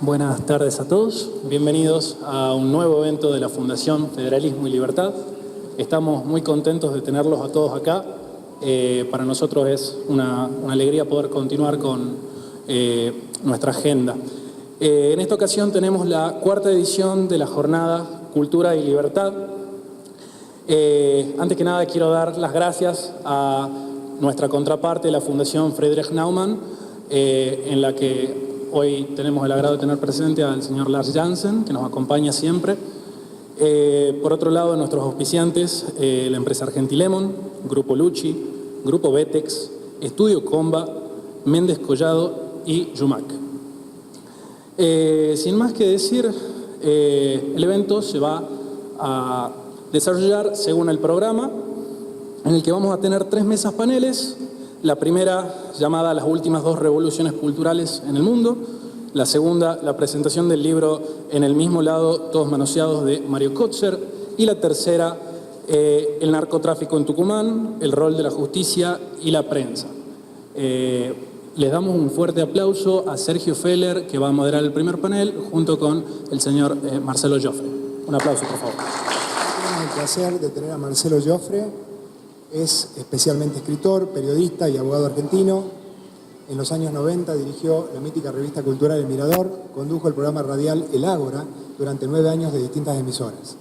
Buenas tardes a todos, bienvenidos a un nuevo evento de la Fundación Federalismo y Libertad. Estamos muy contentos de tenerlos a todos acá. Para nosotros es una alegría poder continuar con nuestra agenda. En esta ocasión tenemos la cuarta edición de la Jornada Cultura y Libertad. Antes que nada quiero dar las gracias a nuestra contraparte, la Fundación Friedrich Naumann, en la que hoy tenemos el agrado de tener presente al señor Lars Jansen, que nos acompaña siempre. Por otro lado, nuestros auspiciantes, la empresa Argentilemon, Grupo Lucci, Grupo Betex, Estudio Comba, Méndez Collado y Yumac. Sin más que decir, el evento se va a desarrollar según el programa, en el que vamos a tener 3 mesas paneles. La primera, llamada Las últimas 2 revoluciones culturales en el mundo. La segunda, la presentación del libro En el mismo lado, todos manoseados, de Mario Kotzer. Y la tercera, el narcotráfico en Tucumán, el rol de la justicia y la prensa. Les damos un fuerte aplauso a Sergio Feller, que va a moderar el primer panel, junto con el señor Marcelo Joffre. Un aplauso, por favor. Tenemos el placer de tener a Marcelo Joffre. Es especialmente escritor, periodista y abogado argentino. En los años 90 dirigió la mítica revista cultural El Mirador, condujo el programa radial El Ágora durante 9 años de distintas emisoras.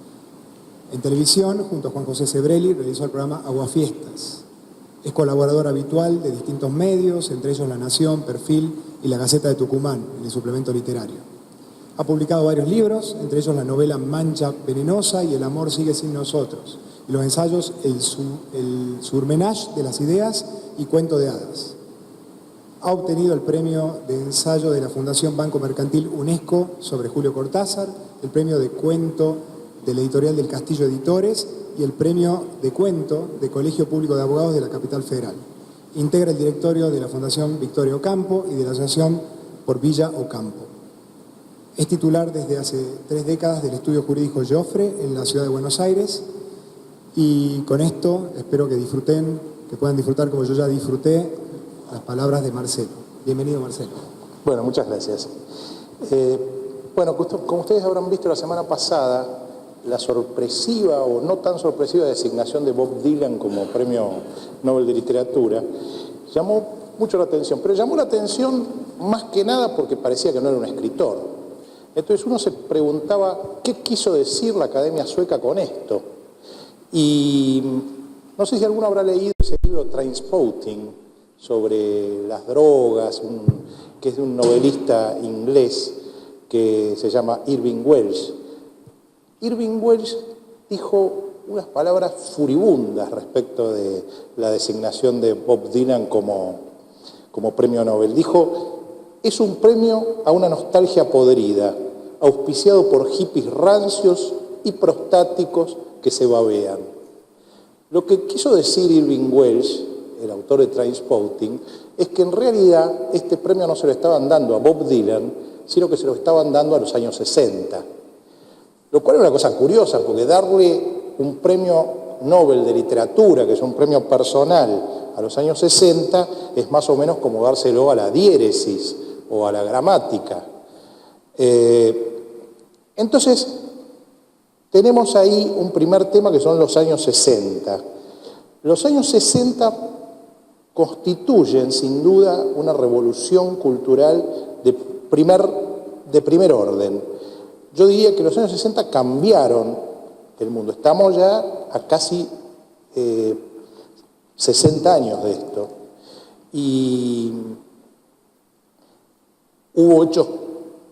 En televisión, junto a Juan José Sebrelli, realizó el programa Aguafiestas. Es colaborador habitual de distintos medios, entre ellos La Nación, Perfil y La Gaceta de Tucumán, en el suplemento literario. Ha publicado varios libros, entre ellos la novela Mancha Venenosa y El amor sigue sin nosotros, y los ensayos El surmenage de las ideas y Cuento de hadas. Ha obtenido el premio de ensayo de la Fundación Banco Mercantil UNESCO sobre Julio Cortázar, el premio de cuento de la editorial del Castillo Editores y el premio de cuento de Colegio Público de Abogados de la Capital Federal. Integra el directorio de la Fundación Victoria Ocampo y de la Asociación por Villa Ocampo. Es titular desde hace 3 décadas del Estudio Jurídico Joffre en la ciudad de Buenos Aires. Y con esto espero que disfruten, que puedan disfrutar como yo ya disfruté las palabras de Marcelo. Bienvenido, Marcelo. Bueno, muchas gracias. Bueno, como ustedes habrán visto la semana pasada, la sorpresiva o no tan sorpresiva designación de Bob Dylan como Premio Nobel de Literatura llamó mucho la atención, pero llamó la atención más que nada porque parecía que no era un escritor. Entonces uno se preguntaba qué quiso decir la Academia Sueca con esto. Y no sé si alguno habrá leído ese libro Trainspotting sobre las drogas, que es de un novelista inglés que se llama Irving Welsh. Irving Welsh dijo unas palabras furibundas respecto de la designación de Bob Dylan como premio Nobel. Dijo: es un premio a una nostalgia podrida, auspiciado por hippies rancios y prostáticos que se babean. Lo que quiso decir Irving Welsh, el autor de Trainspotting, es que en realidad este premio no se lo estaban dando a Bob Dylan, sino que se lo estaban dando a los años 60. Lo cual es una cosa curiosa, porque darle un premio Nobel de literatura, que es un premio personal, a los años 60, es más o menos como dárselo a la diéresis o a la gramática. Entonces, tenemos ahí un primer tema que son los años 60. Los años 60 constituyen sin duda una revolución cultural de primer orden. Yo diría que los años 60 cambiaron el mundo. Estamos ya a casi 60 años de esto. Y hubo hechos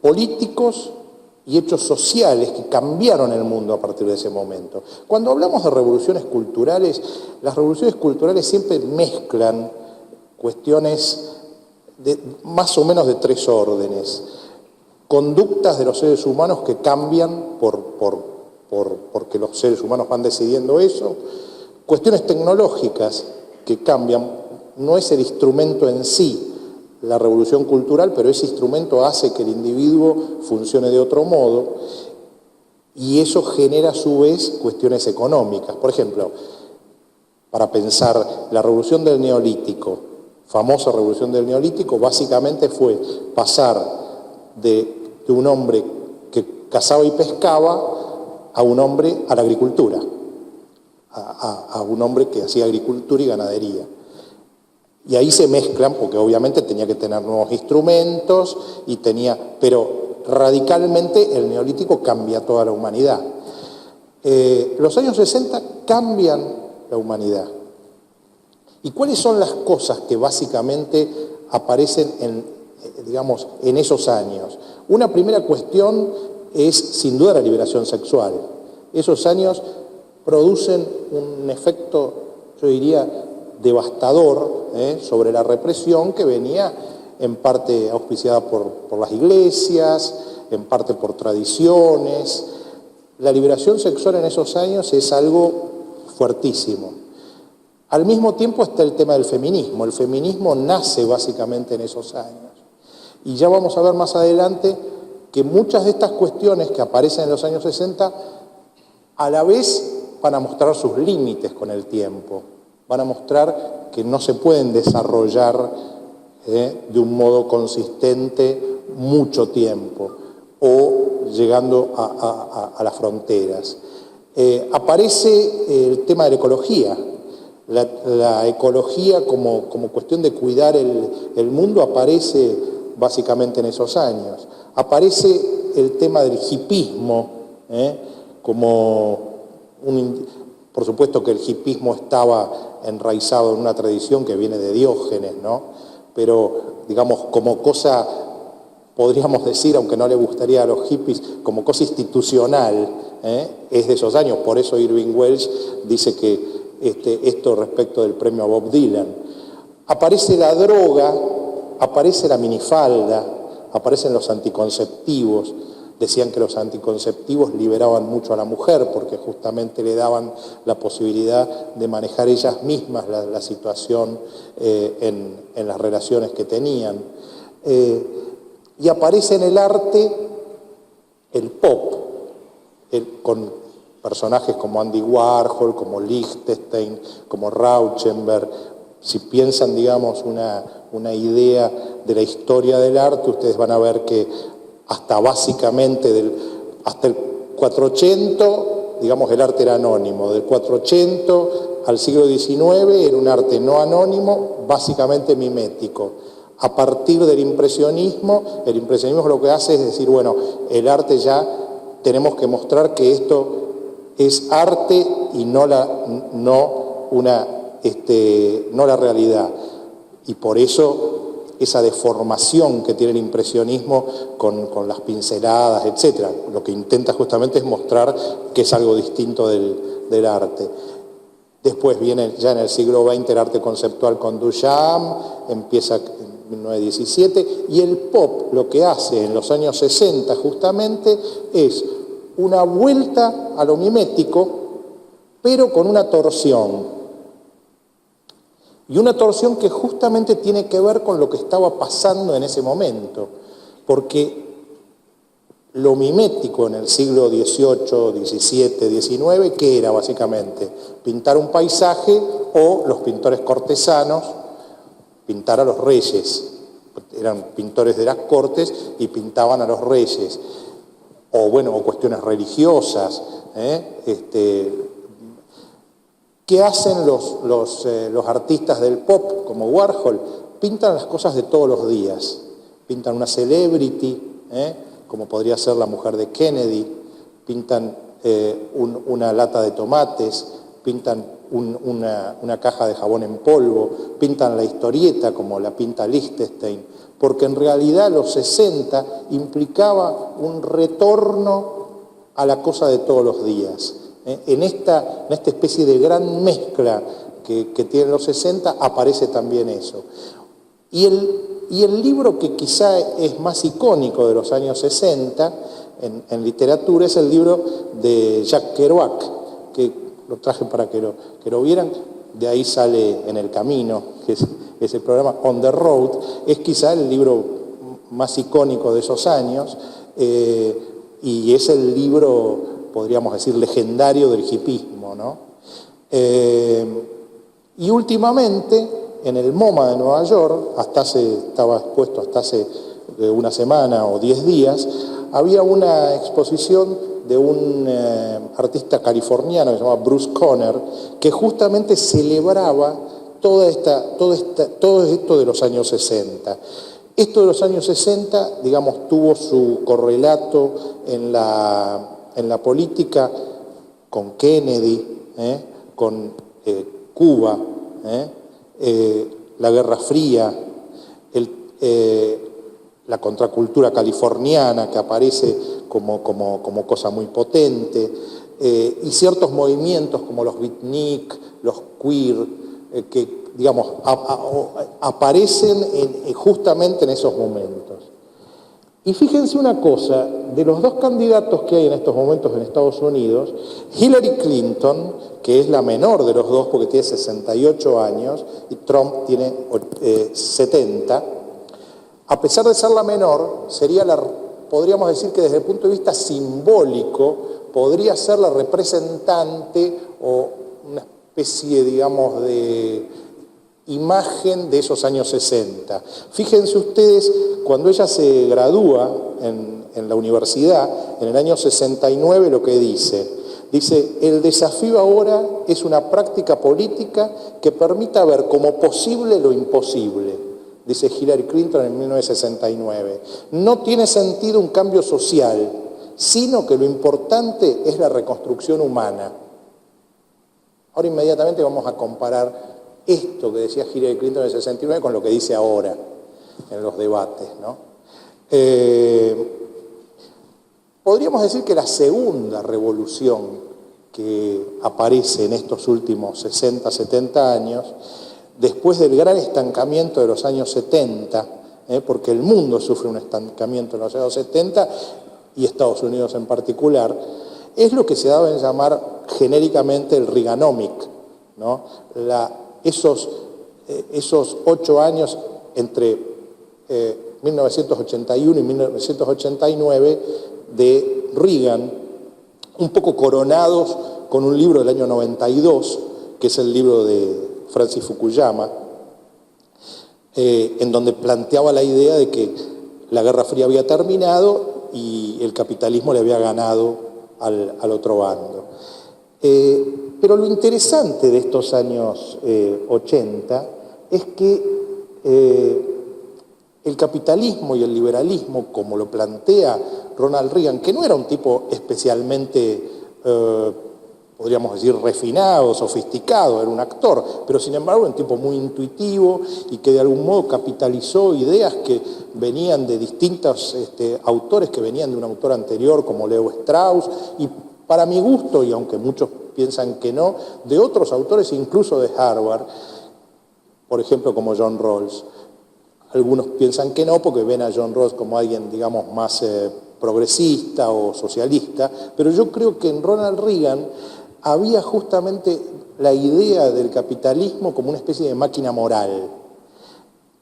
políticos y hechos sociales que cambiaron el mundo a partir de ese momento. Cuando hablamos de revoluciones culturales, las revoluciones culturales siempre mezclan cuestiones más o menos de 3 órdenes. Conductas de los seres humanos que cambian porque los seres humanos van decidiendo eso. Cuestiones tecnológicas que cambian. No es el instrumento en sí la revolución cultural, pero ese instrumento hace que el individuo funcione de otro modo y eso genera a su vez cuestiones económicas. Por ejemplo, para pensar la revolución del Neolítico, famosa revolución del Neolítico, básicamente fue pasar de de un hombre que cazaba y pescaba a un hombre a la agricultura, a un hombre que hacía agricultura y ganadería. Y ahí se mezclan, porque obviamente tenía que tener nuevos instrumentos, pero radicalmente el neolítico cambia toda la humanidad. Los años 60 cambian la humanidad. ¿Y cuáles son las cosas que básicamente aparecen en esos años? Una primera cuestión es, sin duda, la liberación sexual. Esos años producen un efecto, yo diría, devastador sobre la represión que venía en parte auspiciada por las iglesias, en parte por tradiciones. La liberación sexual en esos años es algo fuertísimo. Al mismo tiempo está el tema del feminismo. El feminismo nace básicamente en esos años. Y ya vamos a ver más adelante que muchas de estas cuestiones que aparecen en los años 60 a la vez van a mostrar sus límites con el tiempo. Van a mostrar que no se pueden desarrollar de un modo consistente mucho tiempo o llegando a las fronteras. Aparece el tema de la ecología. La ecología como cuestión de cuidar el mundo aparece básicamente en esos años. Aparece el tema del hipismo, por supuesto que el hipismo estaba enraizado en una tradición que viene de Diógenes, ¿no? Pero, digamos, como cosa, podríamos decir, aunque no le gustaría a los hippies, como cosa institucional, es de esos años. Por eso Irving Welsh dice que esto respecto del premio a Bob Dylan. Aparece la droga, aparece la minifalda, aparecen los anticonceptivos. Decían que los anticonceptivos liberaban mucho a la mujer porque justamente le daban la posibilidad de manejar ellas mismas la situación en las relaciones que tenían. Y aparece en el arte el pop, con personajes como Andy Warhol, como Lichtenstein, como Rauschenberg. Si piensan, digamos, una idea de la historia del arte, ustedes van a ver que hasta básicamente hasta el 480, digamos, el arte era anónimo. Del 480 al siglo XIX era un arte no anónimo, básicamente mimético. A partir del impresionismo, el impresionismo lo que hace es decir, bueno, el arte ya tenemos que mostrar que esto es arte y no la realidad. Y por eso esa deformación que tiene el impresionismo con las pinceladas, etc. Lo que intenta justamente es mostrar que es algo distinto del arte. Después viene ya en el siglo XX el arte conceptual con Duchamp, empieza en 1917, y el pop lo que hace en los años 60 justamente es una vuelta a lo mimético, pero con una torsión. Y una torsión que justamente tiene que ver con lo que estaba pasando en ese momento, porque lo mimético en el siglo XVIII, XVII, XIX, ¿qué era básicamente? Pintar un paisaje o los pintores cortesanos pintar a los reyes. Eran pintores de las cortes y pintaban a los reyes. O cuestiones religiosas. ¿Qué hacen los artistas del pop, como Warhol? Pintan las cosas de todos los días. Pintan una celebrity, como podría ser la mujer de Kennedy. Pintan una lata de tomates. Pintan una caja de jabón en polvo. Pintan la historieta, como la pinta Lichtenstein. Porque en realidad los 60 implicaba un retorno a la cosa de todos los días. En esta especie de gran mezcla que tienen los 60 aparece también eso. Y el libro que quizá es más icónico de los años 60 en literatura es el libro de Jack Kerouac, que lo traje para que lo vieran. De ahí sale En el Camino, que es el programa On the Road. Es quizá el libro más icónico de esos años y es el libro, podríamos decir, legendario del hipismo, ¿no? Y últimamente, en el MoMA de Nueva York, estaba expuesto hasta hace una semana o 10 días, había una exposición de un artista californiano que se llama Bruce Conner, que justamente celebraba todo esto de los años 60. Esto de los años 60, digamos, tuvo su correlato en la política con Kennedy, con Cuba, la Guerra Fría, la contracultura californiana que aparece como cosa muy potente, y ciertos movimientos como los beatnik, los queer, que, digamos, aparecen justamente en esos momentos. Y fíjense una cosa, de los dos candidatos que hay en estos momentos en Estados Unidos, Hillary Clinton, que es la menor de los dos porque tiene 68 años, y Trump tiene 70, a pesar de ser la menor, podríamos decir que desde el punto de vista simbólico, podría ser la representante o una especie, digamos, de imagen de esos años 60. Fíjense ustedes, cuando ella se gradúa en la universidad, en el año 69, lo que dice, el desafío ahora es una práctica política que permita ver como posible lo imposible, dice Hillary Clinton en 1969. No tiene sentido un cambio social, sino que lo importante es la reconstrucción humana. Ahora inmediatamente vamos a comparar esto que decía Hillary Clinton en el 69 con lo que dice ahora en los debates, ¿no? Podríamos decir que la segunda revolución que aparece en estos últimos 60, 70 años, después del gran estancamiento de los años 70, porque el mundo sufre un estancamiento en los años 70 y Estados Unidos en particular, es lo que se daba en llamar genéricamente el Reaganomic, ¿no? Esos 8 años entre 1981 y 1989 de Reagan, un poco coronados con un libro del año 92, que es el libro de Francis Fukuyama, en donde planteaba la idea de que la Guerra Fría había terminado y el capitalismo le había ganado al otro bando. Pero lo interesante de estos años 80 es que el capitalismo y el liberalismo, como lo plantea Ronald Reagan, que no era un tipo especialmente, podríamos decir, refinado, sofisticado, era un actor, pero sin embargo un tipo muy intuitivo y que de algún modo capitalizó ideas que venían de distintos autores, que venían de un autor anterior como Leo Strauss, y para mi gusto, y aunque muchos piensan que no, de otros autores incluso de Harvard, por ejemplo como John Rawls. Algunos piensan que no porque ven a John Rawls como alguien, digamos, más progresista o socialista, pero yo creo que en Ronald Reagan había justamente la idea del capitalismo como una especie de máquina moral.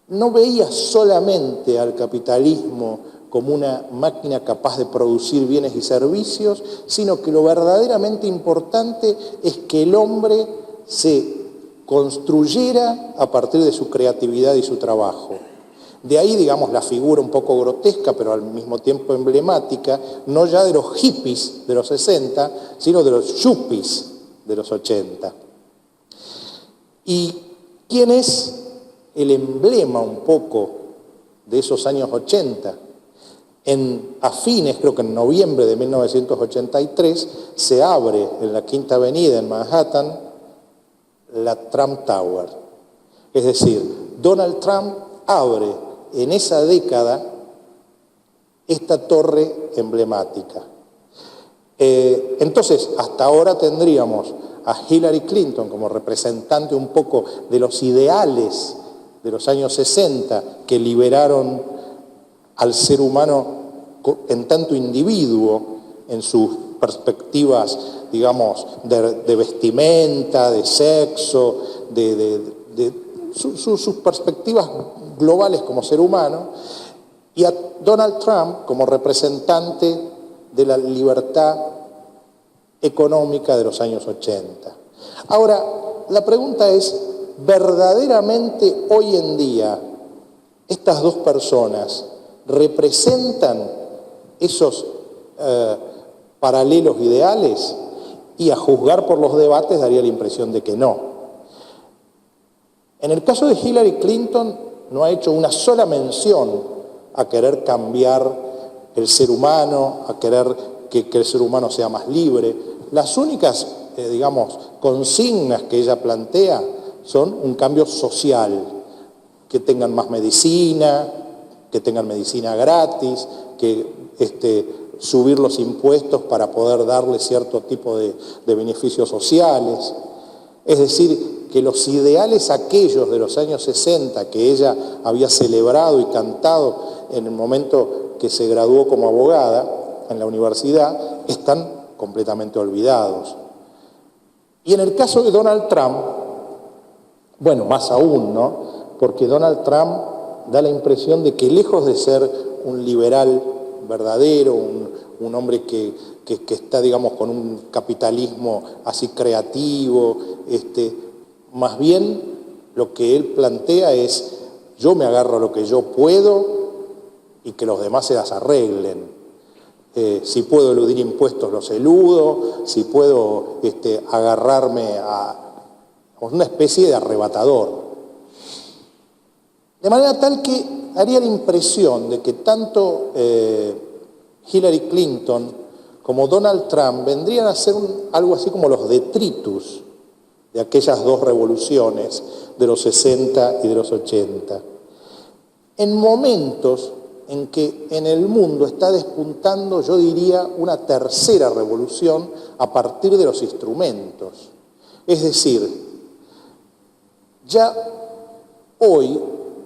No veía solamente al capitalismo como una máquina capaz de producir bienes y servicios, sino que lo verdaderamente importante es que el hombre se construyera a partir de su creatividad y su trabajo. De ahí, digamos, la figura un poco grotesca, pero al mismo tiempo emblemática, no ya de los hippies de los 60, sino de los yuppies de los 80. ¿Y quién es el emblema un poco de esos años 80? A fines, creo que en noviembre de 1983, se abre en la Quinta Avenida en Manhattan la Trump Tower. Es decir, Donald Trump abre en esa década esta torre emblemática. Entonces, hasta ahora tendríamos a Hillary Clinton como representante un poco de los ideales de los años 60 que liberaron al ser humano en tanto individuo en sus perspectivas, digamos, de vestimenta, de sexo, sus perspectivas globales como ser humano, y a Donald Trump como representante de la libertad económica de los años 80. Ahora, la pregunta es, ¿verdaderamente hoy en día estas dos personas representan esos paralelos ideales? Y a juzgar por los debates daría la impresión de que no. En el caso de Hillary Clinton no ha hecho una sola mención a querer cambiar el ser humano, a querer que el ser humano sea más libre. Las únicas, consignas que ella plantea son un cambio social, que tengan más medicina, que tengan medicina gratis, que subir los impuestos para poder darle cierto tipo de beneficios sociales. Es decir, que los ideales aquellos de los años 60 que ella había celebrado y cantado en el momento que se graduó como abogada en la universidad, están completamente olvidados. Y en el caso de Donald Trump, bueno, más aún, ¿no? Porque Donald Trump da la impresión de que lejos de ser un liberal verdadero, un hombre que está, con un capitalismo así creativo, más bien lo que él plantea es: yo me agarro a lo que yo puedo y que los demás se las arreglen. Si puedo eludir impuestos, los eludo. Si puedo agarrarme a una especie de arrebatador. De manera tal que daría la impresión de que tanto Hillary Clinton como Donald Trump vendrían a ser algo así como los detritus de aquellas dos revoluciones de los 60 y de los 80. En momentos en que en el mundo está despuntando, yo diría, una tercera revolución a partir de los instrumentos. Es decir, ya hoy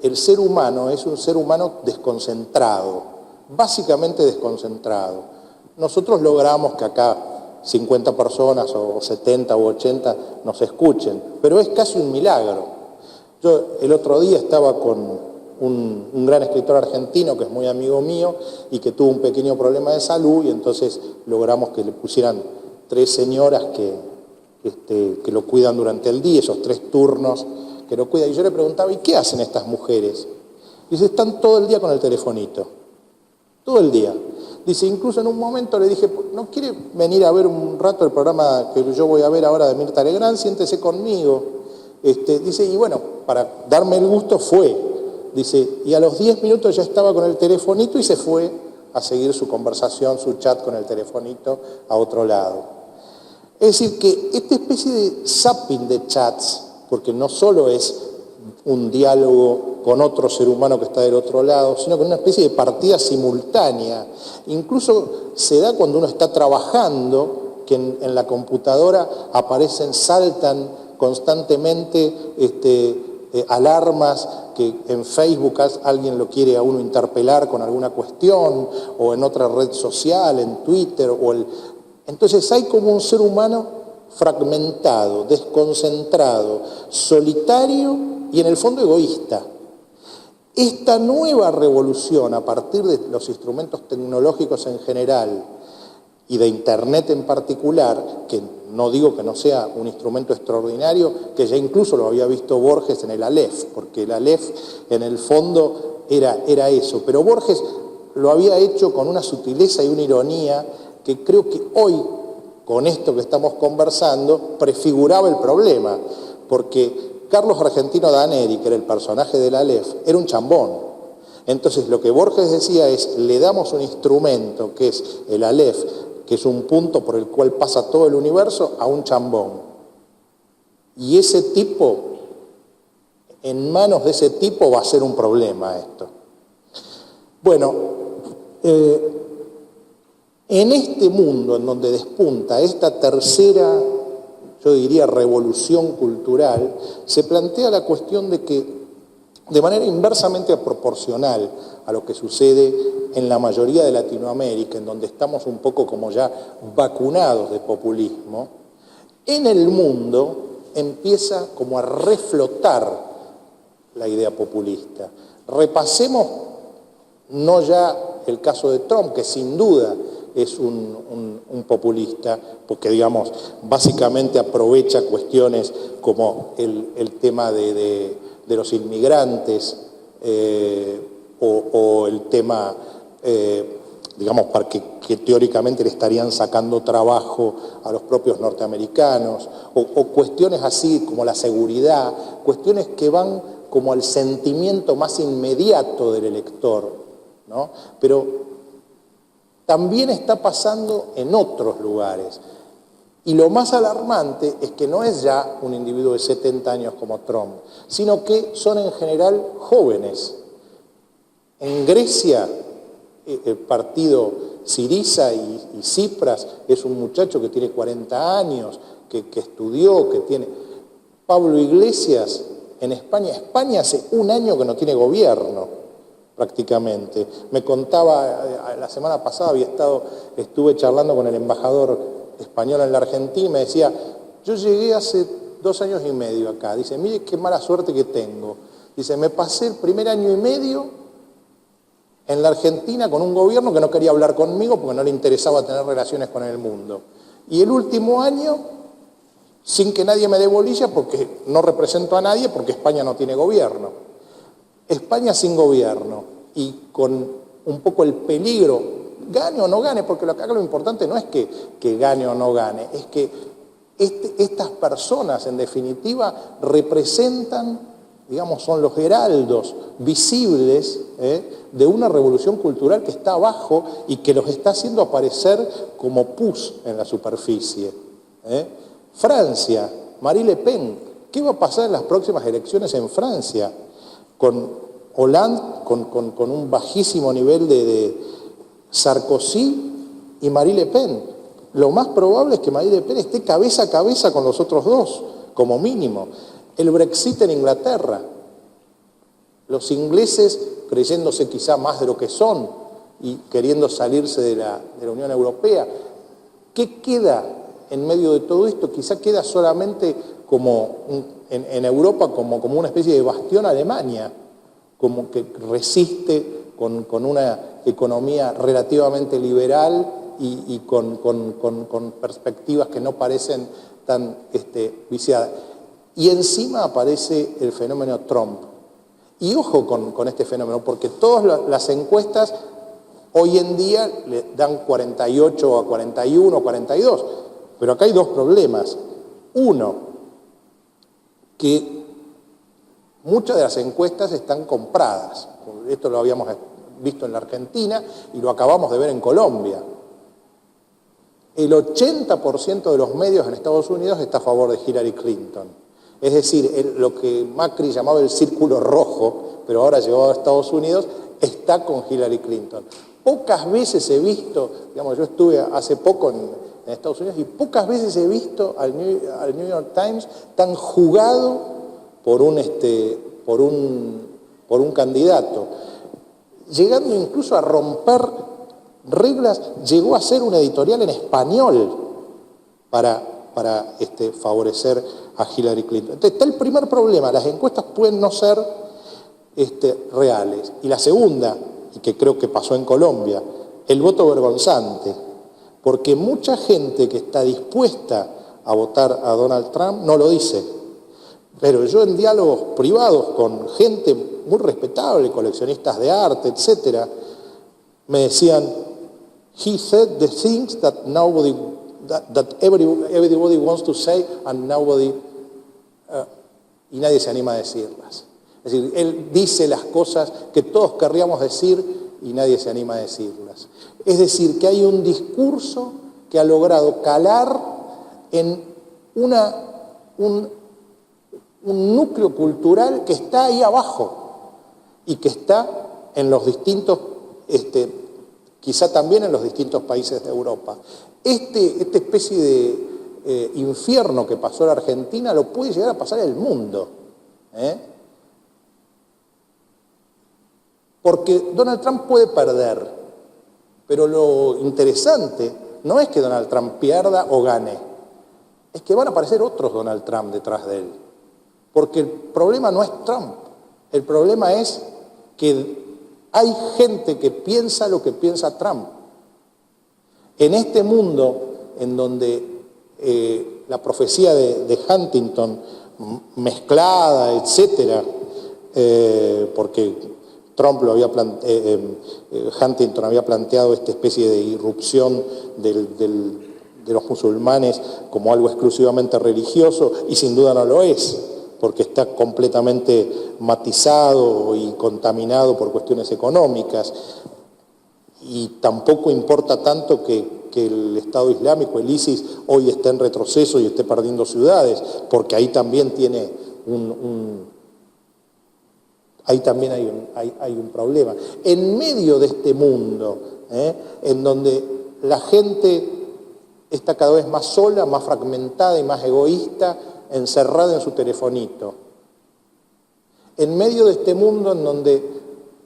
el ser humano es un ser humano desconcentrado, básicamente desconcentrado. Nosotros logramos que acá 50 personas o 70 o 80 nos escuchen, pero es casi un milagro. Yo el otro día estaba con un gran escritor argentino que es muy amigo mío y que tuvo un pequeño problema de salud, y entonces logramos que le pusieran 3 señoras que lo cuidan durante el día, esos 3 turnos que lo cuidan. Y yo le preguntaba: ¿y qué hacen estas mujeres? Dice: están todo el día con el telefonito, todo el día. Dice: incluso en un momento le dije: ¿no quiere venir a ver un rato el programa que yo voy a ver ahora de Mirta Legrand? Siéntese conmigo. Dice: y bueno, para darme el gusto fue. Dice: y a los 10 minutos ya estaba con el telefonito y se fue a seguir su conversación, su chat con el telefonito a otro lado. Es decir, que esta especie de zapping de chats, porque no solo es un diálogo con otro ser humano que está del otro lado, sino con una especie de partida simultánea. Incluso se da cuando uno está trabajando, que en la computadora saltan constantemente alarmas, que en Facebook alguien lo quiere a uno interpelar con alguna cuestión, o en otra red social, en Twitter, entonces hay como un ser humano fragmentado, desconcentrado, solitario y en el fondo egoísta. Esta nueva revolución, a partir de los instrumentos tecnológicos en general y de Internet en particular, que no digo que no sea un instrumento extraordinario, que ya incluso lo había visto Borges en el Aleph, porque el Aleph en el fondo era eso, pero Borges lo había hecho con una sutileza y una ironía que creo que hoy, con esto que estamos conversando, prefiguraba el problema, porque Carlos Argentino Daneri, que era el personaje del Aleph, era un chambón. Entonces lo que Borges decía es: le damos un instrumento que es el Aleph, que es un punto por el cual pasa todo el universo, a un chambón. Y ese tipo, en manos de ese tipo va a ser un problema esto. Bueno, en este mundo en donde despunta esta tercera, yo diría, revolución cultural, se plantea la cuestión de que, de manera inversamente proporcional a lo que sucede en la mayoría de Latinoamérica, en donde estamos un poco como ya vacunados de populismo, en el mundo empieza como a reflotar la idea populista. Repasemos no ya el caso de Trump, que sin duda es un populista, porque básicamente aprovecha cuestiones como el tema de los inmigrantes, o el tema digamos, para que teóricamente le estarían sacando trabajo a los propios norteamericanos, o cuestiones así como la seguridad, cuestiones que van como al sentimiento más inmediato del elector, ¿no? Pero también está pasando en otros lugares. Y lo más alarmante es que no es ya un individuo de 70 años como Trump, sino que son en general jóvenes. En Grecia, el partido Syriza y Tsipras es un muchacho que tiene 40 años, que estudió, que tiene... Pablo Iglesias, en España hace un año que no tiene gobierno, prácticamente. Me contaba, la semana pasada estuve charlando con el embajador español en la Argentina y me decía, yo llegué hace 2 años y medio acá. Dice, mire qué mala suerte que tengo. Dice, me pasé el primer año y medio en la Argentina con un gobierno que no quería hablar conmigo porque no le interesaba tener relaciones con el mundo. Y el último año, sin que nadie me dé bolilla, porque no represento a nadie, porque España no tiene gobierno. España sin gobierno y con un poco el peligro, gane o no gane, porque acá lo importante no es que gane o no gane, es que estas personas, en definitiva, representan, digamos, son los heraldos visibles de una revolución cultural que está abajo y que los está haciendo aparecer como pus en la superficie. Francia, Marine Le Pen, ¿qué va a pasar en las próximas elecciones en Francia? Con Hollande, con un bajísimo nivel de Sarkozy y Marine Le Pen. Lo más probable es que Marine Le Pen esté cabeza a cabeza con los otros dos, como mínimo. El Brexit en Inglaterra. Los ingleses, creyéndose quizá más de lo que son y queriendo salirse de la Unión Europea, ¿qué queda en medio de todo esto? Quizá queda solamente como en Europa como una especie de bastión Alemania, como que resiste con una economía relativamente liberal y con perspectivas que no parecen tan viciadas. Y encima aparece el fenómeno Trump. Y ojo con este fenómeno, porque todas las encuestas hoy en día le dan 48 a 41, 42. Pero acá hay 2 problemas. Uno, que muchas de las encuestas están compradas. Esto lo habíamos visto en la Argentina y lo acabamos de ver en Colombia. El 80% de los medios en Estados Unidos está a favor de Hillary Clinton. Es decir, lo que Macri llamaba el círculo rojo, pero ahora llevado a Estados Unidos, está con Hillary Clinton. Pocas veces he visto, digamos, yo estuve hace poco en Estados Unidos y pocas veces he visto al New York Times tan jugado por un candidato, llegando incluso a romper reglas, llegó a ser un editorial en español para favorecer a Hillary Clinton. Entonces está el primer problema, las encuestas pueden no ser reales. Y la segunda, y que creo que pasó en Colombia, el voto vergonzante, porque mucha gente que está dispuesta a votar a Donald Trump no lo dice. Pero yo en diálogos privados con gente muy respetable, coleccionistas de arte, etcétera, me decían, he said the things that everybody wants to say and y nadie se anima a decirlas. Es decir, él dice las cosas que todos querríamos decir y nadie se anima a decirlas. Es decir, que hay un discurso que ha logrado calar en un núcleo cultural que está ahí abajo y que está en los distintos, quizá también en los distintos países de Europa. Esta especie de infierno que pasó en la Argentina lo puede llegar a pasar el mundo. Porque Donald Trump puede perder, pero lo interesante no es que Donald Trump pierda o gane, es que van a aparecer otros Donald Trump detrás de él. Porque el problema no es Trump, el problema es que hay gente que piensa lo que piensa Trump. En este mundo en donde la profecía de Huntington, mezclada, etcétera, porque Trump Huntington había planteado esta especie de irrupción de los musulmanes como algo exclusivamente religioso, y sin duda no lo es, porque está completamente matizado y contaminado por cuestiones económicas, y tampoco importa tanto que el Estado Islámico, el ISIS, hoy esté en retroceso y esté perdiendo ciudades, porque ahí también tiene hay un problema. En medio de este mundo, en donde la gente está cada vez más sola, más fragmentada y más egoísta, encerrada en su telefonito. En medio de este mundo en donde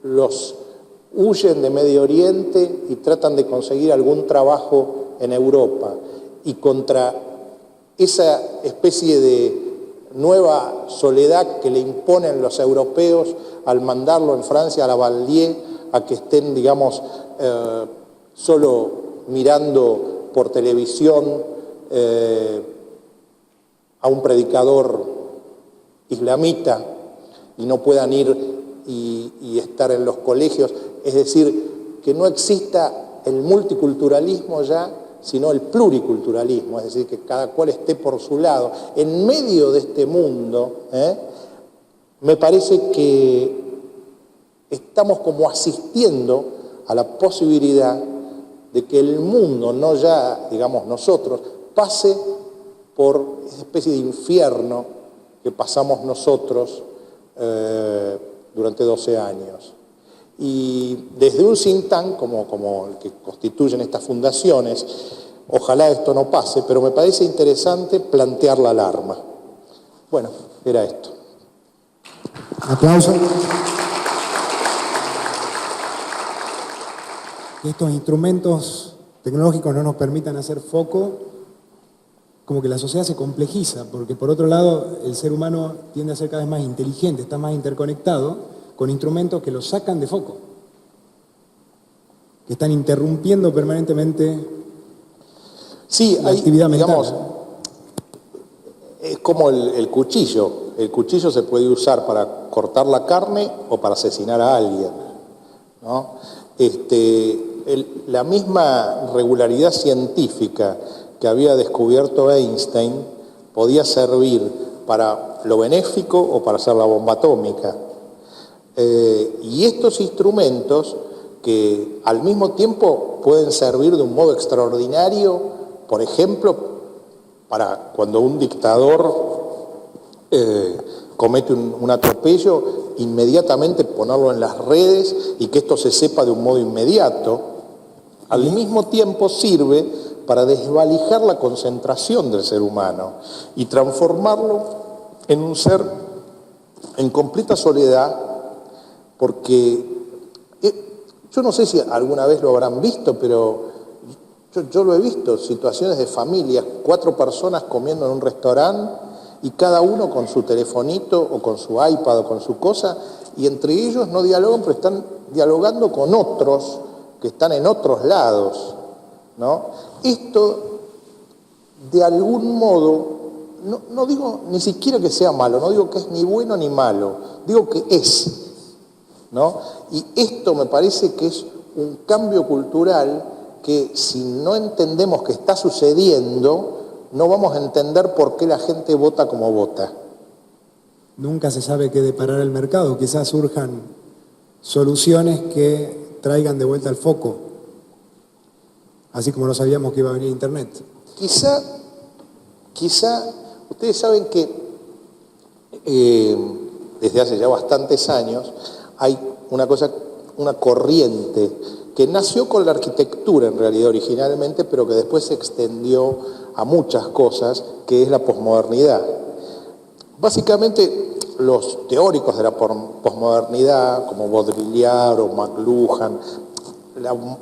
los huyen de Medio Oriente y tratan de conseguir algún trabajo en Europa, y contra esa especie de nueva soledad que le imponen los europeos al mandarlo en Francia a la banlieue, a que estén, digamos, solo mirando por televisión a un predicador islamita y no puedan ir y estar en los colegios. Es decir, que no exista el multiculturalismo ya, sino el pluriculturalismo, es decir, que cada cual esté por su lado. En medio de este mundo, me parece que estamos como asistiendo a la posibilidad de que el mundo, no ya, digamos, nosotros, pase por esa especie de infierno que pasamos nosotros durante 12 años. Y desde un think tank como el que constituyen estas fundaciones, ojalá esto no pase, pero me parece interesante plantear la alarma. Bueno, era esto. Aplausos. Que estos instrumentos tecnológicos no nos permitan hacer foco, como que la sociedad se complejiza, porque por otro lado el ser humano tiende a ser cada vez más inteligente, está más interconectado, con instrumentos que lo sacan de foco, que están interrumpiendo permanentemente la actividad mental. Digamos, es como el cuchillo. El cuchillo se puede usar para cortar la carne o para asesinar a alguien, ¿no? La misma regularidad científica que había descubierto Einstein podía servir para lo benéfico o para hacer la bomba atómica. Y estos instrumentos que al mismo tiempo pueden servir de un modo extraordinario, por ejemplo, para cuando un dictador comete un atropello, inmediatamente ponerlo en las redes y que esto se sepa de un modo inmediato, al mismo tiempo sirve para desvalijar la concentración del ser humano y transformarlo en un ser en completa soledad, porque yo no sé si alguna vez lo habrán visto, pero yo lo he visto, situaciones de familias, 4 personas comiendo en un restaurante y cada uno con su telefonito o con su iPad o con su cosa, y entre ellos no dialogan, pero están dialogando con otros que están en otros lados, ¿no? Esto, de algún modo, no digo ni siquiera que sea malo, no digo que es ni bueno ni malo, digo que es, ¿no? Y esto me parece que es un cambio cultural que, si no entendemos que está sucediendo, no vamos a entender por qué la gente vota como vota. Nunca se sabe qué deparar el mercado, quizás surjan soluciones que traigan de vuelta el foco, así como no sabíamos que iba a venir Internet. Quizá, ustedes saben que desde hace ya bastantes años hay una corriente que nació con la arquitectura en realidad originalmente, pero que después se extendió a muchas cosas, que es la posmodernidad. Básicamente, los teóricos de la posmodernidad, como Baudrillard o McLuhan,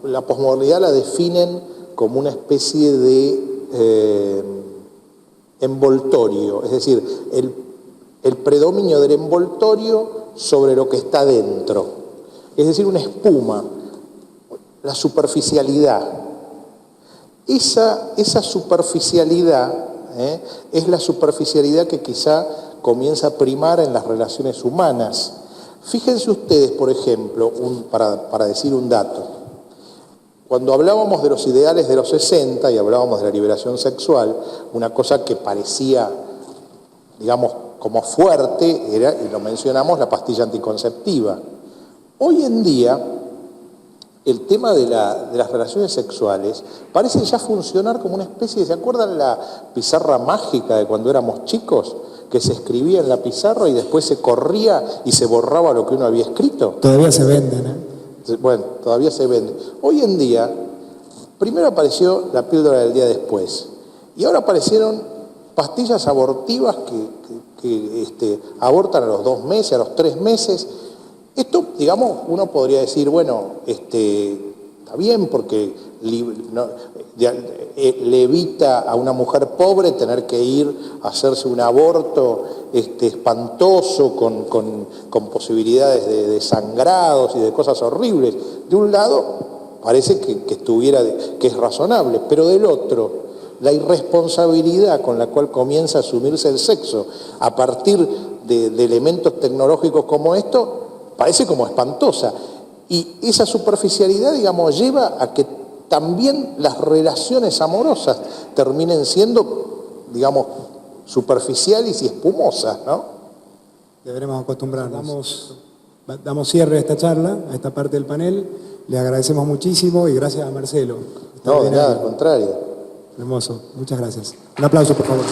la posmodernidad la definen como una especie de envoltorio, es decir, el predominio del envoltorio sobre lo que está dentro, es decir, una espuma, la superficialidad. Esa superficialidad es la superficialidad que quizá comienza a primar en las relaciones humanas. Fíjense ustedes, por ejemplo, para decir un dato, cuando hablábamos de los ideales de los 60 y hablábamos de la liberación sexual, una cosa que parecía, digamos, como fuerte era, y lo mencionamos, la pastilla anticonceptiva. Hoy en día, el tema de las relaciones sexuales parece ya funcionar como una especie de, ¿se acuerdan la pizarra mágica de cuando éramos chicos? Que se escribía en la pizarra y después se corría y se borraba lo que uno había escrito. Todavía se venden, ¿eh? Bueno, todavía se vende. Hoy en día, primero apareció la píldora del día después y ahora aparecieron pastillas abortivas que abortan a los 2 meses, a los 3 meses. Esto, digamos, uno podría decir, bueno, está bien porque le evita a una mujer pobre tener que ir a hacerse un aborto espantoso con posibilidades de sangrados y de cosas horribles. De un lado, parece que es razonable, pero del otro, la irresponsabilidad con la cual comienza a asumirse el sexo a partir de elementos tecnológicos como esto, parece como espantosa. Y esa superficialidad, digamos, lleva a que también las relaciones amorosas terminen siendo, digamos, superficiales y espumosas, ¿no? Deberemos acostumbrarnos. Damos cierre a esta charla, a esta parte del panel. Le agradecemos muchísimo y gracias a Marcelo. No, de nada, al contrario. Hermoso. Muchas gracias. Un aplauso, por favor.